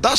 10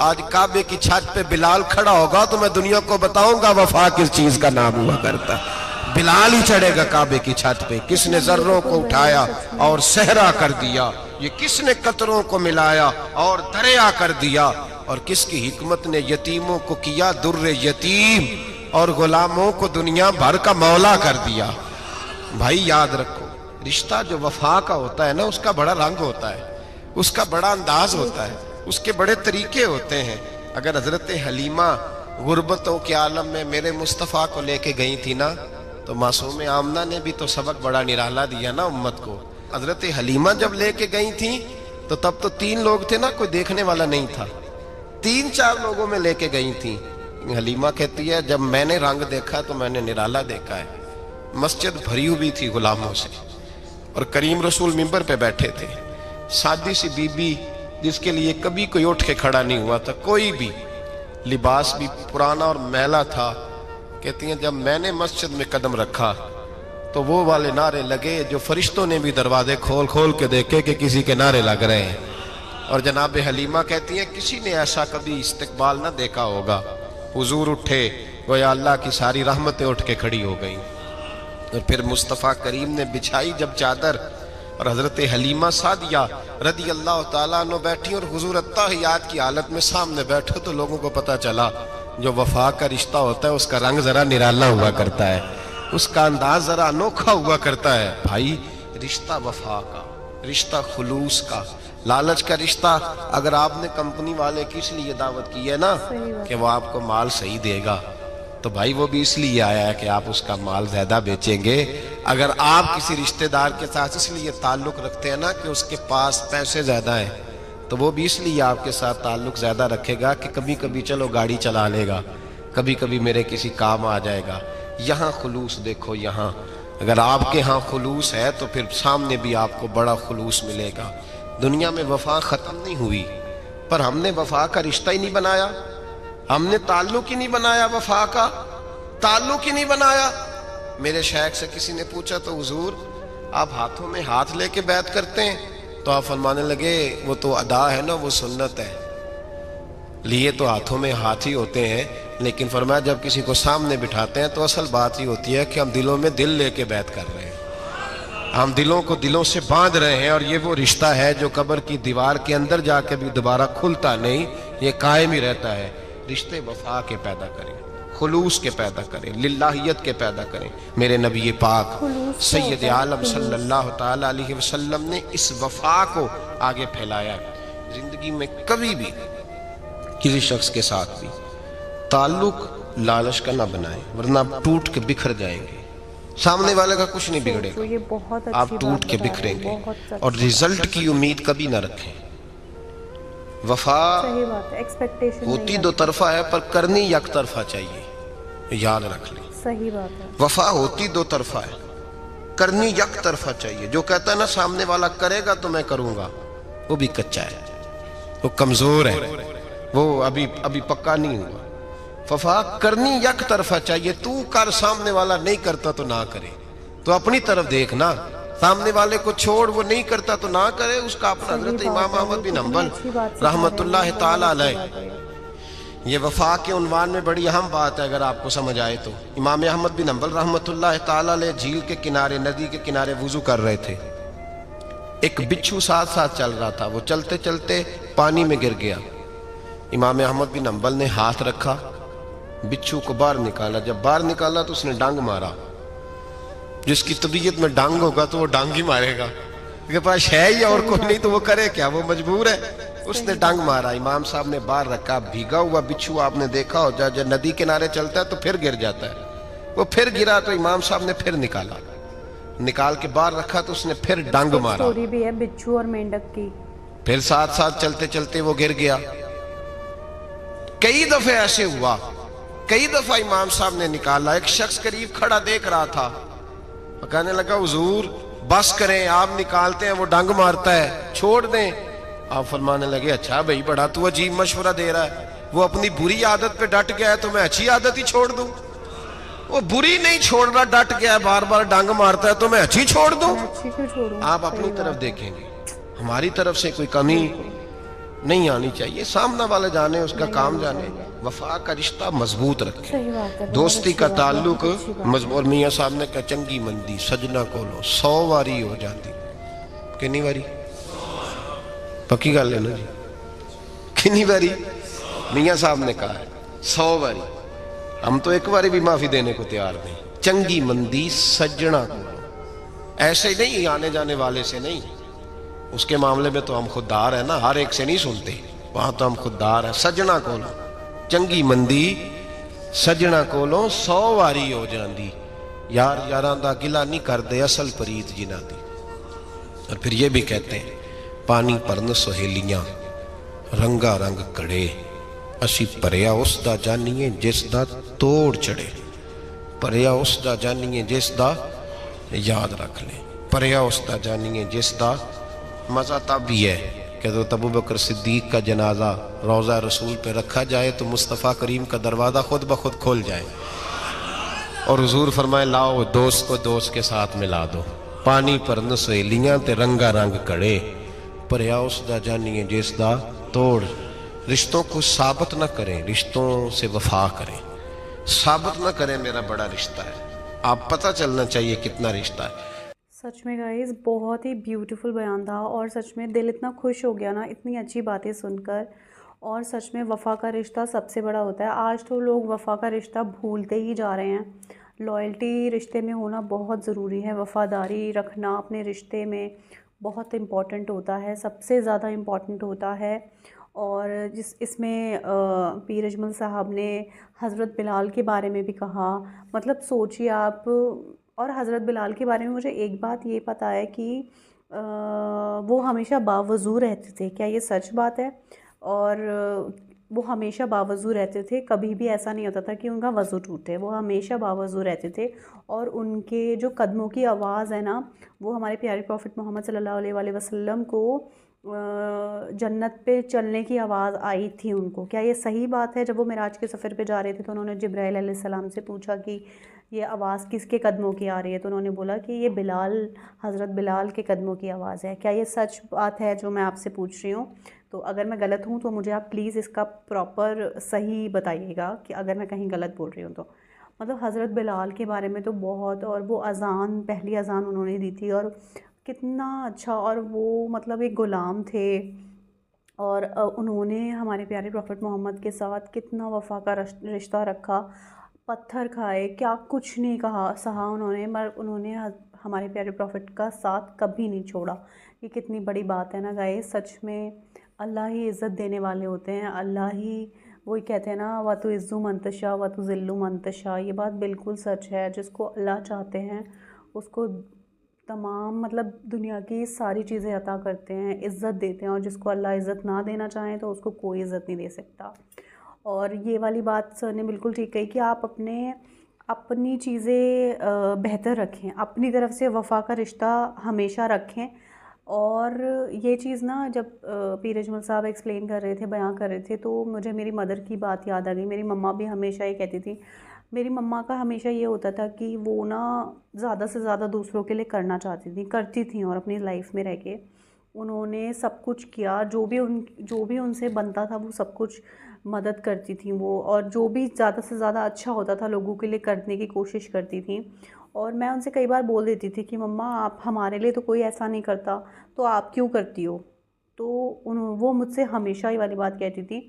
آج کعبے کی چھت پہ بلال کھڑا ہوگا تو میں دنیا کو بتاؤں گا وفا کس چیز کا نام ہوا کرتا ہے. بلال ہی چڑھے گا کعبے کی چھت پہ. کس نے ذروں کو اٹھایا اور صحرا کر دیا, یہ کس نے قطروں کو ملایا اور دریا کر دیا, اور کس کی حکمت نے یتیموں کو کیا در یتیم اور غلاموں کو دنیا بھر کا مولا کر دیا. بھائی یاد رکھو, رشتہ جو وفا کا ہوتا ہے نا, اس کا بڑا رنگ ہوتا ہے, اس کا بڑا انداز ہوتا ہے, اس کے بڑے طریقے ہوتے ہیں. اگر حضرت حلیمہ غربتوں کے عالم میں میرے مصطفیٰ کو لے کے گئی تھی نا, تو معصوم آمنہ نے بھی تو سبق بڑا نرالا دیا نا امت کو. حضرت حلیمہ جب لے کے گئی تھی تو تب تو 3 لوگ تھے نا, کوئی دیکھنے والا نہیں تھا. 3-4 لوگوں میں لے کے گئی تھی. حلیمہ کہتی ہے جب میں نے رنگ دیکھا تو میں نے نرالا دیکھا ہے. مسجد بھری ہوئی تھی غلاموں سے, اور کریم رسول منبر پہ بیٹھے تھے. سادی سی بی بی جس کے لیے کبھی کوئی اٹھ کے کھڑا نہیں ہوا تھا, کوئی بھی, لباس بھی پرانا اور میلا تھا. کہتی ہیں جب میں نے مسجد میں قدم رکھا تو وہ والے نعرے لگے جو فرشتوں نے بھی دروازے کھول کھول کے دیکھے کہ کسی کے نعرے لگ رہے ہیں. اور جناب حلیمہ کہتی ہیں کسی نے ایسا کبھی استقبال نہ دیکھا ہوگا. حضور اٹھے, گویا اللہ کی ساری رحمتیں اٹھ کے کھڑی ہو گئیں. اور پھر مصطفیٰ کریم نے بچھائی جب چادر, اور حضرت حلیمہ سعدیہ رضی اللہ تعالیٰ عنہ بیٹھی, اور حضور التحیات کی حالت میں سامنے بیٹھے. تو لوگوں کو پتا چلا جو وفا کا رشتہ ہوتا ہے اس کا رنگ ذرا نرالا ہوا کرتا ہے, اس کا انداز ذرا انوکھا ہوا کرتا ہے. بھائی رشتہ وفا کا, رشتہ خلوص کا, لالچ کا رشتہ. اگر آپ نے کمپنی والے کی اس لیے دعوت کی ہے نا کہ وہ آپ کو مال صحیح دے گا, تو بھائی وہ بھی اس لیے آیا ہے کہ آپ اس کا مال زیادہ بیچیں گے. اگر آپ کسی رشتہ دار کے ساتھ اس لیے تعلق رکھتے ہیں نا کہ اس کے پاس پیسے زیادہ ہیں, تو وہ بھی اس لیے آپ کے ساتھ تعلق زیادہ رکھے گا کہ کبھی کبھی چلو گاڑی چلا لے گا, کبھی کبھی میرے کسی کام آ جائے گا. یہاں خلوص دیکھو, یہاں اگر آپ کے ہاں خلوص ہے تو پھر سامنے بھی آپ کو بڑا خلوص ملے گا. دنیا میں وفا ختم نہیں ہوئی, پر ہم نے وفا کا رشتہ ہی نہیں بنایا, ہم نے تعلق ہی نہیں بنایا, وفا کا تعلق ہی نہیں بنایا. میرے شیخ سے کسی نے پوچھا تو حضور آپ ہاتھوں میں ہاتھ لے کے بیعت کرتے ہیں, تو آپ فرمانے لگے وہ تو ادا ہے نا, وہ سنت ہے. لیے تو ہاتھوں میں ہاتھ ہی ہوتے ہیں, لیکن فرمایا جب کسی کو سامنے بٹھاتے ہیں تو اصل بات ہی ہوتی ہے کہ ہم دلوں میں دل لے کے بیعت کر رہے ہیں, ہم دلوں کو دلوں سے باندھ رہے ہیں. اور یہ وہ رشتہ ہے جو قبر کی دیوار کے اندر جا کے بھی دوبارہ کھلتا نہیں, یہ قائم ہی رہتا ہے. رشتے وفا کے پیدا کریں, خلوص کے پیدا کریں, للہیت کے پیدا کریں. میرے نبی پاک سید عالم صلی اللہ تعالیٰ علیہ وسلم نے اس وفا کو آگے پھیلایا. زندگی میں کبھی بھی کسی شخص کے ساتھ بھی تعلق لالچ کا نہ بنائیں, ورنہ آپ ٹوٹ کے بکھر جائیں گے. سامنے والے کا کچھ نہیں بگڑے گا, آپ ٹوٹ کے بکھریں گے. اور رزلٹ کی امید کبھی نہ رکھیں. وفا ہوتی 2 طرفہ ہے پر کرنی یک طرفہ چاہیے, یاد رکھ لیں. صحیح بات ہے. وفا ہوتی 2 طرفہ ہے, کرنی یک طرفہ چاہیے. جو کہتا ہے نا سامنے والا کرے گا تو میں کروں گا, وہ بھی کچا ہے, وہ کمزور ہے, وہ ابھی پکا نہیں ہوا. وفا کرنی یک طرفہ چاہیے. تو کر, سامنے والا نہیں کرتا تو نہ کرے. تو اپنی طرف دیکھنا, سامنے والے کو چھوڑ, وہ نہیں کرتا تو نہ کرے. اس کا اپنا حضرت امام احمد بن حنبل رحمت اللہ تعالیٰ علیہ, یہ وفا کے عنوان میں بڑی اہم بات ہے اگر آپ کو سمجھ آئے تو. امام احمد بن حنبل رحمت اللہ تعالیٰ علیہ جھیل کے کنارے, ندی کے کنارے وضو کر رہے تھے. ایک بچھو ساتھ ساتھ چل رہا تھا, وہ چلتے چلتے پانی میں گر گیا. امام احمد بن حنبل نے ہاتھ رکھا, بچھو کو باہر نکالا. جب باہر نکالا تو اس نے ڈانگ مارا. جس کی طبیعت میں ڈانگ ہوگا تو وہ ڈانگ ہی مارے گا, اس کے پاس ہے ہی اور کوئی نہیں تو وہ کرے کیا, وہ مجبور ہے. اس نے ڈانگ مارا, امام صاحب نے باہر رکھا. بھیگا ہوا بچھو آپ نے دیکھا ہو, جب ندی کنارے چلتا ہے تو پھر گر جاتا ہے. وہ پھر گرا تو امام صاحب نے پھر نکالا, نکال کے باہر رکھا تو اس نے پھر ڈانگ مارا. سٹوری بھی ہے بچھو اور مینڈک کی. پھر ساتھ ساتھ چلتے چلتے وہ گر گیا. کئی دفعے ایسے ہوا, کئی دفعہ امام صاحب نے نکالا. ایک شخص قریب کھڑا دیکھ رہا تھا, کہنے لگا حضور بس کریں, آپ نکالتے ہیں وہ ڈنگ مارتا ہے, چھوڑ دیں. آپ فرمانے لگے اچھا بھائی بڑا تو عجیب مشورہ دے رہا ہے, وہ اپنی بری عادت پہ ڈٹ گیا ہے تو میں اچھی عادت ہی چھوڑ دوں. وہ بری نہیں چھوڑ رہا, ڈٹ گیا ہے, بار بار ڈنگ مارتا ہے تو میں اچھی چھوڑ دوں. آپ اپنی طرف دیکھیں گے, ہماری طرف سے کوئی کمی نہیں آنی چاہیے. سامنا والے جانے, اس کا کام جانے. وفا کا رشتہ مضبوط رکھیں, صحیح بات ہے, دوستی کا تعلق مضبوط. میاں صاحب نے کہا چنگی مندی سجنا کولو 100 واری ہو جاتی. کنی واری؟ پکی گل ہے نا جی, کنی واری؟ میاں صاحب نے کہا ہے 100 واری. ہم تو ایک باری بھی معافی دینے کو تیار نہیں. چنگی مندی سجنا کولو, ایسے نہیں آنے جانے والے سے نہیں. اس کے معاملے میں تو ہم خوددار ہیں نا, ہر ایک سے نہیں سنتے, وہاں تو ہم خوددار ہیں. سجنا کولو چنگی مندی سجنا کولو 100 واری ہو جاندی. یار یاران دا گلا نہیں کر دے اصل پریت جنہ دی. اور پھر یہ بھی کہتے ہیں پانی پرن سہیلیاں رنگا رنگ کڑے, اسی پریا اس دا جانیے جس دا توڑ چڑھے. پریا اس دا جانیے جس دا, یاد رکھ لیں, پریا اس دا جانیے جس دا. مزہ تب بھی ہے کہ تو ابو بکر صدیق کا جنازہ روضہ رسول پہ رکھا جائے تو مصطفیٰ کریم کا دروازہ خود بخود کھول جائے, اور حضور فرمائے لاؤ دوست کو دوست کے ساتھ ملا دو. پانی پرن سہیلیاں تے رنگا رنگ کڑے, پریا اس دا جانیے جس دا توڑ. رشتوں کو ثابت نہ کریں, رشتوں سے وفا کریں. ثابت نہ کریں میرا بڑا رشتہ ہے, آپ پتہ چلنا چاہیے کتنا رشتہ ہے. سچ میں گائز بہت ہی بیوٹیفل بیان تھا, اور سچ میں دل اتنا خوش ہو گیا نا اتنی اچھی باتیں سن کر. اور سچ میں وفا کا رشتہ سب سے بڑا ہوتا ہے. آج تو لوگ وفا کا رشتہ بھولتے ہی جا رہے ہیں. لائلٹی رشتے میں ہونا بہت ضروری ہے, وفاداری رکھنا اپنے رشتے میں بہت امپورٹنٹ ہوتا ہے, سب سے زیادہ امپورٹنٹ ہوتا ہے. اور اس میں پیر اجمل صاحب نے حضرت بلال کے بارے میں بھی کہا. مطلب سوچیے آپ, اور حضرت بلال کے بارے میں مجھے ایک بات یہ پتہ ہے کہ وہ ہمیشہ باوضو رہتے تھے. کیا یہ سچ بات ہے؟ اور وہ ہمیشہ باوضو رہتے تھے, کبھی بھی ایسا نہیں ہوتا تھا کہ ان کا وضو ٹوٹے, وہ ہمیشہ باوضو رہتے تھے. اور ان کے جو قدموں کی آواز ہے نا, وہ ہمارے پیارے پروفٹ محمد صلی اللہ علیہ وآلہ وسلم کو جنت پہ چلنے کی آواز آئی تھی ان کو. کیا یہ صحیح بات ہے؟ جب وہ معراج کے سفر پہ جا رہے تھے تو انہوں نے جبرائیل علیہ السلام سے پوچھا کہ یہ آواز کس کے قدموں کی آ رہی ہے, تو انہوں نے بولا کہ یہ بلال, حضرت بلال کے قدموں کی آواز ہے. کیا یہ سچ بات ہے جو میں آپ سے پوچھ رہی ہوں؟ تو اگر میں غلط ہوں تو مجھے آپ پلیز اس کا پراپر صحیح بتائیے گا کہ اگر میں کہیں غلط بول رہی ہوں تو. مطلب حضرت بلال کے بارے میں تو بہت, اور وہ اذان, پہلی اذان انہوں نے دی تھی, اور کتنا اچھا. اور وہ مطلب ایک غلام تھے, اور انہوں نے ہمارے پیارے پروفٹ محمد کے ساتھ کتنا وفا کا رشتہ رکھا. پتھر کھائے, کیا کچھ نہیں کہا سہا انہوں نے, مگر انہوں نے ہمارے پیارے پروفٹ کا ساتھ کبھی نہیں چھوڑا. یہ کتنی بڑی بات ہے نا گائز. سچ میں اللہ ہی عزت دینے والے ہوتے ہیں, اللہ ہی, وہی کہتے ہیں نا وَتُعِزُّ مَن تَشَاءُ وَتُذِلُّ مَن تَشَاءُ. یہ بات بالکل سچ ہے. جس کو اللہ چاہتے ہیں اس کو تمام مطلب دنیا کی ساری چیزیں عطا کرتے ہیں, عزت دیتے ہیں, اور جس کو اللہ عزت نہ دینا چاہیں تو اس کو کوئی عزت نہیں دے سکتا. اور یہ والی بات سر نے بالکل ٹھیک کہی کہ آپ اپنی چیزیں بہتر رکھیں, اپنی طرف سے وفا کا رشتہ ہمیشہ رکھیں. اور یہ چیز نا جب پیر اجمل صاحب ایکسپلین کر رہے تھے, بیان کر رہے تھے, تو مجھے میری مدر کی بات یاد آ گئی. میری مما بھی ہمیشہ یہ کہتی تھی. میری مما کا ہمیشہ یہ ہوتا تھا کہ وہ نا زیادہ سے زیادہ دوسروں کے لیے کرنا چاہتی تھیں, کرتی تھیں, اور اپنی لائف میں رہ کے انہوں نے سب کچھ کیا. جو بھی ان سے بنتا تھا وہ سب کچھ مدد کرتی تھیں وہ, اور جو بھی زیادہ سے زیادہ اچھا ہوتا تھا لوگوں کے لیے کرنے کی کوشش کرتی تھیں. اور میں ان سے کئی بار بول دیتی تھی کہ مما آپ ہمارے لیے تو کوئی ایسا نہیں کرتا, تو آپ کیوں کرتی ہو؟ تو وہ مجھ سے ہمیشہ یہ والی بات کہتی تھی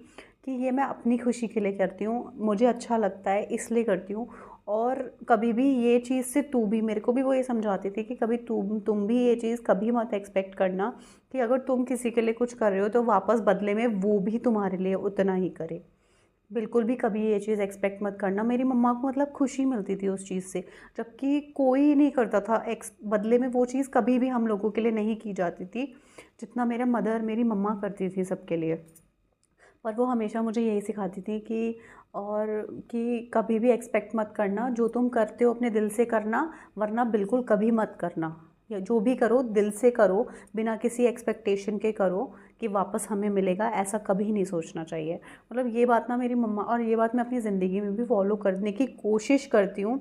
کہ یہ میں اپنی خوشی کے لیے کرتی ہوں, مجھے اچھا لگتا ہے اس لیے کرتی ہوں. اور کبھی بھی یہ چیز سے تو بھی, میرے کو بھی وہ یہ سمجھاتی تھی کہ کبھی تم بھی یہ چیز کبھی مت ایکسپیکٹ کرنا کہ اگر تم کسی کے لیے کچھ کر رہے ہو تو واپس بدلے میں وہ بھی تمہارے لیے اتنا ہی کرے. بالکل بھی کبھی یہ چیز ایکسپیکٹ مت کرنا. میری مما کو مطلب خوشی ملتی تھی اس چیز سے, جبکہ کوئی نہیں کرتا تھا بدلے میں. وہ چیز کبھی بھی ہم لوگوں کے لیے نہیں کی جاتی تھی جتنا میری مما کرتی تھی سب کے لیے. پر وہ ہمیشہ مجھے یہی سکھاتی تھی کہ کبھی بھی ایکسپیکٹ مت کرنا, جو تم کرتے ہو اپنے دل سے کرنا, ورنہ بالکل کبھی مت کرنا. یا جو بھی کرو دل سے کرو, بنا کسی ایکسپیکٹیشن کے کرو کہ واپس ہمیں ملے گا, ایسا کبھی نہیں سوچنا چاہیے. مطلب یہ بات نا میری مما, اور یہ بات میں اپنی زندگی میں بھی فالو کرنے کی کوشش کرتی ہوں.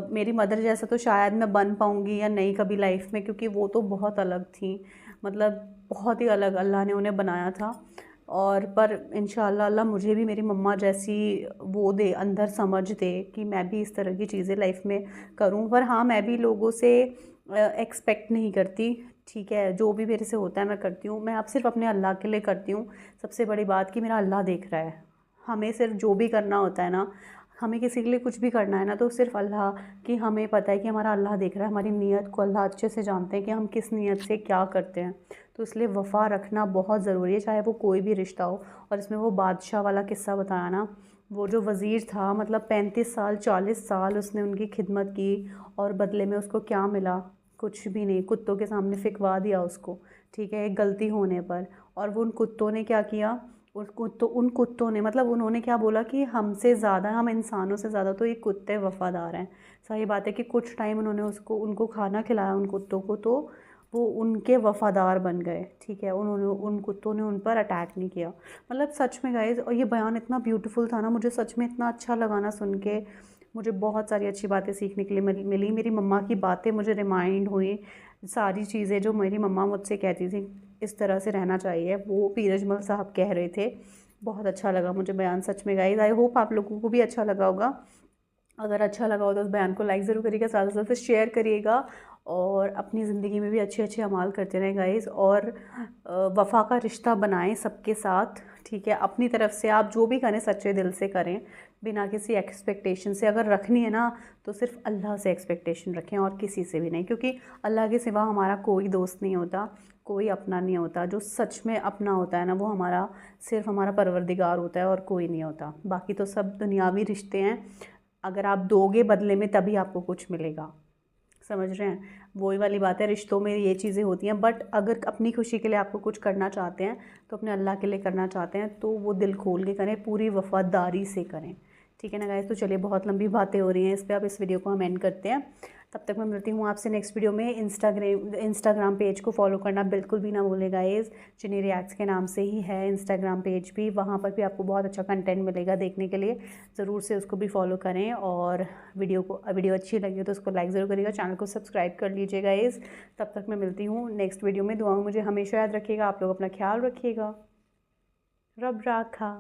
میری مدر جیسا تو شاید میں بن پاؤں گی یا نہیں کبھی لائف میں, کیونکہ وہ تو بہت الگ تھیں, مطلب بہت ہی الگ اللہ نے انہیں بنایا تھا. اور پر انشاءاللہ اللہ مجھے بھی میری مما جیسی وہ دے، اندر سمجھ دے کہ میں بھی اس طرح کی چیزیں لائف میں کروں. پر ہاں میں بھی لوگوں سے ایکسپیکٹ نہیں کرتی، ٹھیک ہے، جو بھی میرے سے ہوتا ہے میں کرتی ہوں. میں اب صرف اپنے اللہ کے لیے کرتی ہوں. سب سے بڑی بات کہ میرا اللہ دیکھ رہا ہے. ہمیں صرف جو بھی کرنا ہوتا ہے نا، ہمیں کسی کے لیے کچھ بھی کرنا ہے نا، تو صرف اللہ کی ہمیں پتہ ہے کہ ہمارا اللہ دیکھ رہا ہے. ہماری نیت کو اللہ اچھے سے جانتے ہیں کہ ہم کس نیت سے کیا کرتے ہیں. تو اس لیے وفا رکھنا بہت ضروری ہے، چاہے وہ کوئی بھی رشتہ ہو. اور اس میں وہ بادشاہ والا قصہ بتایا نا، وہ جو وزیر تھا، مطلب 35 سال 40 سال اس نے ان کی خدمت کی، اور بدلے میں اس کو کیا ملا؟ کچھ بھی نہیں. کتوں کے سامنے پھینکوا دیا اس کو، ٹھیک ہے، ایک غلطی ہونے پر. اور وہ ان کتوں نے کیا کیا؟ ان کتوں نے، مطلب انہوں نے کیا بولا کہ ہم سے زیادہ، ہم انسانوں سے زیادہ تو یہ کتے وفادار ہیں. صحیح بات ہے کہ کچھ ٹائم انہوں نے ان کو کھانا کھلایا ان کتوں کو، تو وہ ان کے وفادار بن گئے، ٹھیک ہے. ان کتوں نے ان پر اٹیک نہیں کیا. مطلب سچ میں گائز، اور یہ بیان اتنا بیوٹیفل تھا نا، مجھے سچ میں اتنا اچھا لگا نا سن کے. مجھے بہت ساری اچھی باتیں سیکھنے کے لیے ملی. میری مما کی باتیں مجھے ریمائنڈ ہوئی، ساری چیزیں جو میری مما مجھ سے کہتی تھیں اس طرح سے رہنا چاہیے، وہ پیر اجمل صاحب کہہ رہے تھے. بہت اچھا لگا مجھے بیان سچ میں گائز. آئی ہوپ آپ لوگوں کو بھی اچھا لگا ہوگا. اگر اچھا لگا ہو تو اس بیان کو لائک ضرور کریے گا، زیادہ سے زیادہ شیئر کریے گا، اور اپنی زندگی میں بھی اچھے اچھے اعمال کرتے رہیں گائز. اور وفا کا رشتہ بنائیں سب کے ساتھ، ٹھیک ہے. اپنی طرف سے آپ جو بھی کریں سچے دل سے کریں، بنا کسی ایکسپیکٹیشن سے. اگر رکھنی ہے نا تو صرف اللہ سے ایکسپیکٹیشن رکھیں اور کسی سے بھی نہیں، کیونکہ اللہ کے سوا ہمارا کوئی دوست نہیں ہوتا، کوئی اپنا نہیں ہوتا. جو سچ میں اپنا ہوتا ہے نا، وہ صرف ہمارا پروردگار ہوتا ہے اور کوئی نہیں ہوتا. باقی تو سب دنیاوی رشتے ہیں. اگر آپ دو گے بدلے میں تبھی آپ کو کچھ ملے گا، سمجھ رہے ہیں؟ وہی والی بات ہے، رشتوں میں یہ چیزیں ہوتی ہیں. بٹ اگر اپنی خوشی کے لیے آپ کو کچھ کرنا چاہتے ہیں تو اپنے اللہ کے لیے کرنا چاہتے ہیں تو وہ دل کھول کے کریں، پوری وفاداری سے کریں، ٹھیک ہے نا گائز. تو چلیے، بہت لمبی باتیں ہو رہی ہیں اس پہ، اب اس ویڈیو کو ہم اینڈ کرتے ہیں. تب تک میں ملتی ہوں آپ سے نیکسٹ ویڈیو میں. انسٹاگرام پیج کو فالو کرنا بالکل بھی نہ بھولے گائز. چنی ریاکٹس کے نام سے ہی ہے انسٹاگرام پیج بھی، وہاں پر بھی آپ کو بہت اچھا کنٹینٹ ملے گا دیکھنے کے لیے. ضرور سے اس کو بھی فالو کریں، اور ویڈیو اچھی لگی تو اس کو لائک ضرور کریے گا. چینل کو سبسکرائب کر لیجیے گائز. تب تک میں ملتی ہوں نیکسٹ ویڈیو میں. دعاؤں مجھے ہمیشہ یاد رکھیے گا. آپ لوگ اپنا خیال رکھیے گا. رب راکھا.